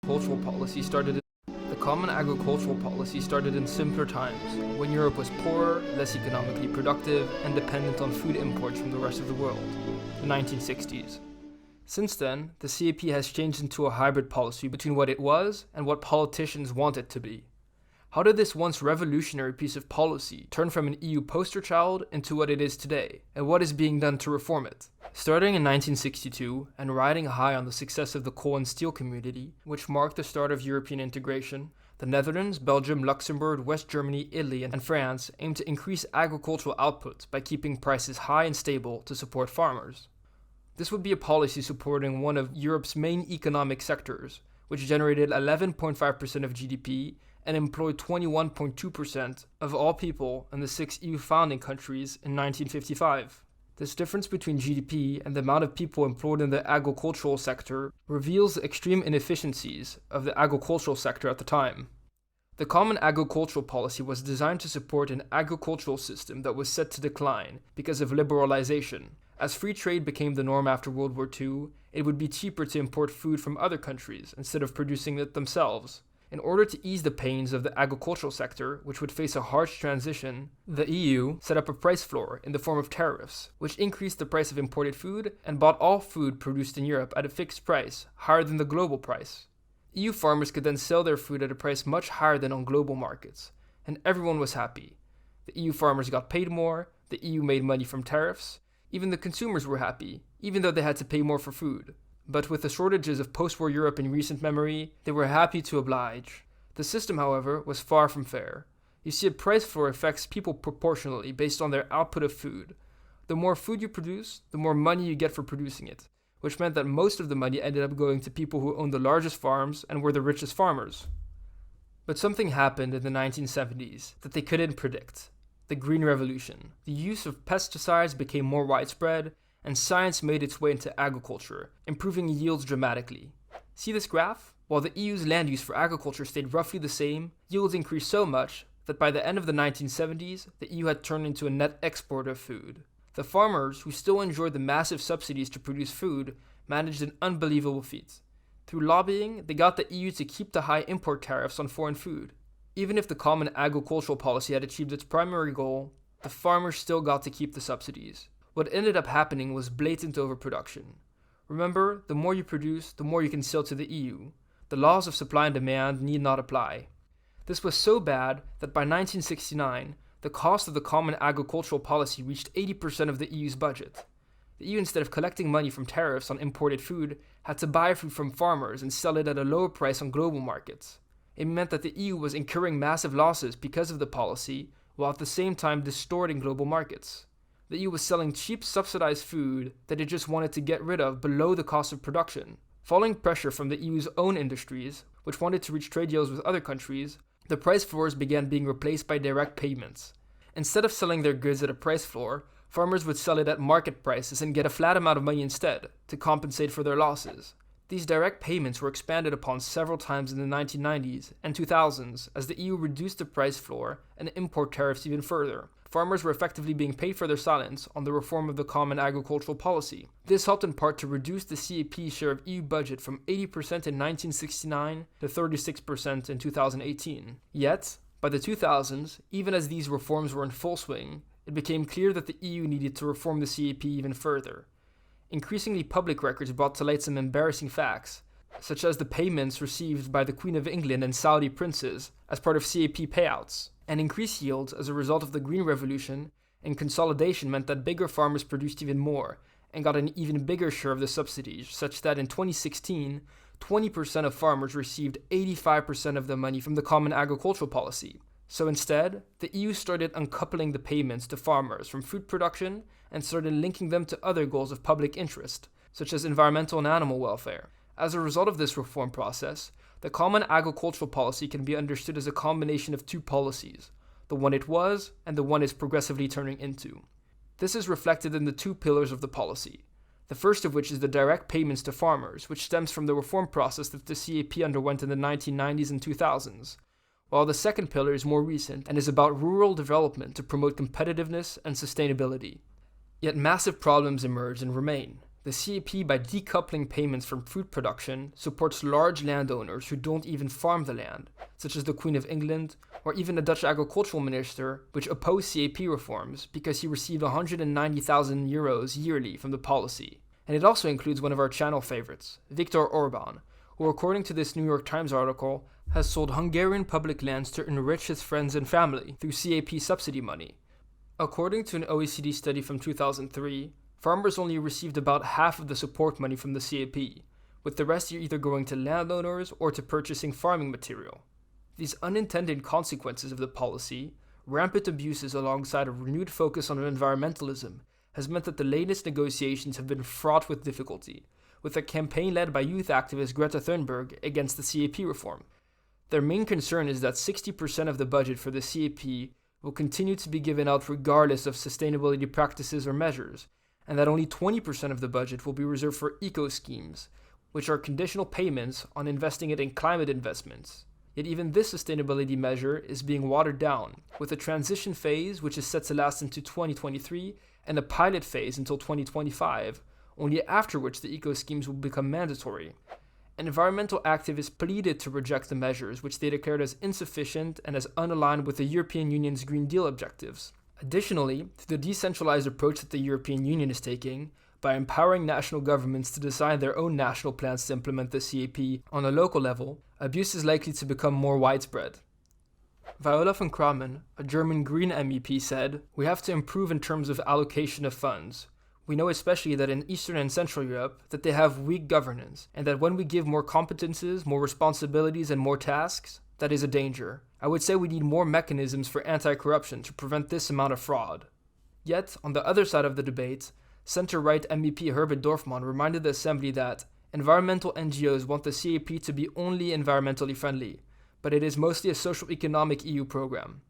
agricultural policy started. The Common Agricultural Policy started in simpler times, when Europe was poorer, less economically productive, and dependent on food imports from the rest of the world, the 1960s. Since then, the CAP has changed into a hybrid policy between what it was and what politicians want it to be. How did this once revolutionary piece of policy turn from an EU poster child into what it is today, and what is being done to reform it? Starting in 1962, and riding high on the success of the coal and steel community, which marked the start of European integration, the Netherlands, Belgium, Luxembourg, West Germany, Italy, and France aimed to increase agricultural output by keeping prices high and stable to support farmers. This would be a policy supporting one of Europe's main economic sectors, which generated 11.5% of GDP and employed 21.2% of all people in the 6 EU founding countries in 1955. This difference between GDP and the amount of people employed in the agricultural sector reveals the extreme inefficiencies of the agricultural sector at the time. The Common Agricultural Policy was designed to support an agricultural system that was set to decline because of liberalization. As free trade became the norm after World War II, it would be cheaper to import food from other countries instead of producing it themselves. In order to ease the pains of the agricultural sector, which would face a harsh transition, the EU set up a price floor in the form of tariffs, which increased the price of imported food and bought all food produced in Europe at a fixed price, higher than the global price. EU farmers could then sell their food at a price much higher than on global markets, and everyone was happy. The EU farmers got paid more, the EU made money from tariffs, even the consumers were happy, even though they had to pay more for food. But with the shortages of post-war Europe in recent memory, they were happy to oblige. The system, however, was far from fair. You see, a price floor affects people proportionally based on their output of food. The more food you produce, the more money you get for producing it, which meant that most of the money ended up going to people who owned the largest farms and were the richest farmers. But something happened in the 1970s that they couldn't predict. The Green Revolution. The use of pesticides became more widespread, and science made its way into agriculture, improving yields dramatically. See this graph? While the EU's land use for agriculture stayed roughly the same, yields increased so much that by the end of the 1970s, the EU had turned into a net exporter of food. The farmers, who still enjoyed the massive subsidies to produce food, managed an unbelievable feat. Through lobbying, they got the EU to keep the high import tariffs on foreign food. Even if the Common Agricultural Policy had achieved its primary goal, the farmers still got to keep the subsidies. What ended up happening was blatant overproduction. Remember, the more you produce, the more you can sell to the EU. The laws of supply and demand need not apply. This was so bad that by 1969, the cost of the Common Agricultural Policy reached 80% of the EU's budget. The EU, instead of collecting money from tariffs on imported food, had to buy food from farmers and sell it at a lower price on global markets. It meant that the EU was incurring massive losses because of the policy, while at the same time distorting global markets. The EU was selling cheap subsidized food that it just wanted to get rid of below the cost of production. Following pressure from the EU's own industries, which wanted to reach trade deals with other countries, the price floors began being replaced by direct payments. Instead of selling their goods at a price floor, farmers would sell it at market prices and get a flat amount of money instead, to compensate for their losses. These direct payments were expanded upon several times in the 1990s and 2000s as the EU reduced the price floor and import tariffs even further. Farmers were effectively being paid for their silence on the reform of the Common Agricultural Policy. This helped in part to reduce the CAP's share of EU budget from 80% in 1969 to 36% in 2018. Yet, by the 2000s, even as these reforms were in full swing, it became clear that the EU needed to reform the CAP even further. Increasingly, public records brought to light some embarrassing facts, such as the payments received by the Queen of England and Saudi princes as part of CAP payouts. And increased yields as a result of the Green Revolution and consolidation meant that bigger farmers produced even more and got an even bigger share of the subsidies, such that in 2016, 20% of farmers received 85% of the money from the Common Agricultural Policy. So instead, the EU started uncoupling the payments to farmers from food production and started linking them to other goals of public interest, such as environmental and animal welfare. As a result of this reform process, the Common Agricultural Policy can be understood as a combination of two policies, the one it was and the one it's progressively turning into. This is reflected in the two pillars of the policy, the first of which is the direct payments to farmers, which stems from the reform process that the CAP underwent in the 1990s and 2000s, while the second pillar is more recent and is about rural development to promote competitiveness and sustainability. Yet massive problems emerge and remain. The CAP, by decoupling payments from food production, supports large landowners who don't even farm the land, such as the Queen of England or even the Dutch agricultural minister, which opposed CAP reforms because he received €190,000 yearly from the policy. And it also includes one of our channel favorites, Viktor Orban, who, according to this New York Times article, has sold Hungarian public lands to enrich his friends and family through CAP subsidy money. According to an OECD study from 2003, farmers only received about half of the support money from the CAP, with the rest either going to landowners or to purchasing farming material. These unintended consequences of the policy, rampant abuses alongside a renewed focus on environmentalism, has meant that the latest negotiations have been fraught with difficulty, with a campaign led by youth activist Greta Thunberg against the CAP reform. Their main concern is that 60% of the budget for the CAP will continue to be given out regardless of sustainability practices or measures, and that only 20% of the budget will be reserved for eco-schemes, which are conditional payments on investing it in climate investments. Yet even this sustainability measure is being watered down, with a transition phase which is set to last into 2023 and a pilot phase until 2025, only after which the eco-schemes will become mandatory. Environmental activists pleaded to reject the measures, which they declared as insufficient and as unaligned with the European Union's Green Deal objectives. Additionally, through the decentralized approach that the European Union is taking, by empowering national governments to design their own national plans to implement the CAP on a local level, abuse is likely to become more widespread. Viola von Kramon, a German Green MEP, said, "We have to improve in terms of allocation of funds. We know especially that in Eastern and Central Europe that they have weak governance, and that when we give more competences, more responsibilities, and more tasks, that is a danger. I would say we need more mechanisms for anti-corruption to prevent this amount of fraud." Yet, on the other side of the debate, center-right MEP Herbert Dorfmann reminded the Assembly that environmental NGOs want the CAP to be only environmentally friendly, but it is mostly a social-economic EU program.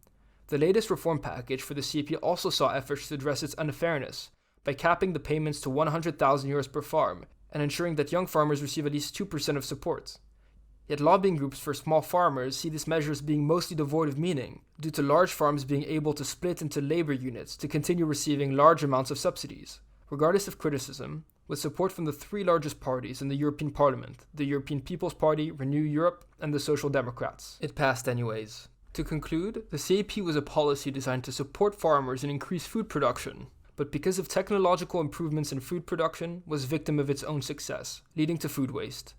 The latest reform package for the CAP also saw efforts to address its unfairness by capping the payments to €100,000 per farm and ensuring that young farmers receive at least 2% of support. Yet lobbying groups for small farmers see this measure as being mostly devoid of meaning, due to large farms being able to split into labor units to continue receiving large amounts of subsidies. Regardless of criticism, with support from the three largest parties in the European Parliament, the European People's Party, Renew Europe, and the Social Democrats, it passed anyways. To conclude, the CAP was a policy designed to support farmers and increase food production, but because of technological improvements in food production, was victim of its own success, leading to food waste.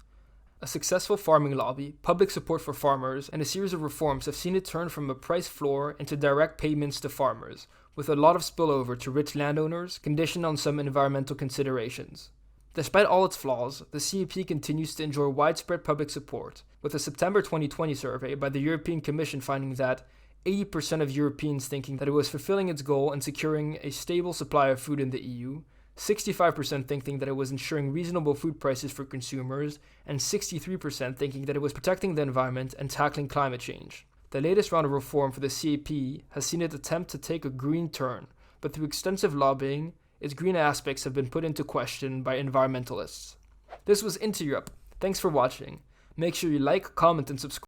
A successful farming lobby, public support for farmers, and a series of reforms have seen it turn from a price floor into direct payments to farmers, with a lot of spillover to rich landowners, conditioned on some environmental considerations. Despite all its flaws, the CAP continues to enjoy widespread public support, with a September 2020 survey by the European Commission finding that 80% of Europeans thinking that it was fulfilling its goal in securing a stable supply of food in the EU, 65% thinking that it was ensuring reasonable food prices for consumers, and 63% thinking that it was protecting the environment and tackling climate change. The latest round of reform for the CAP has seen it attempt to take a green turn, but through extensive lobbying, its green aspects have been put into question by environmentalists. This was Into Europe. Thanks for watching. Make sure you like, comment, and subscribe.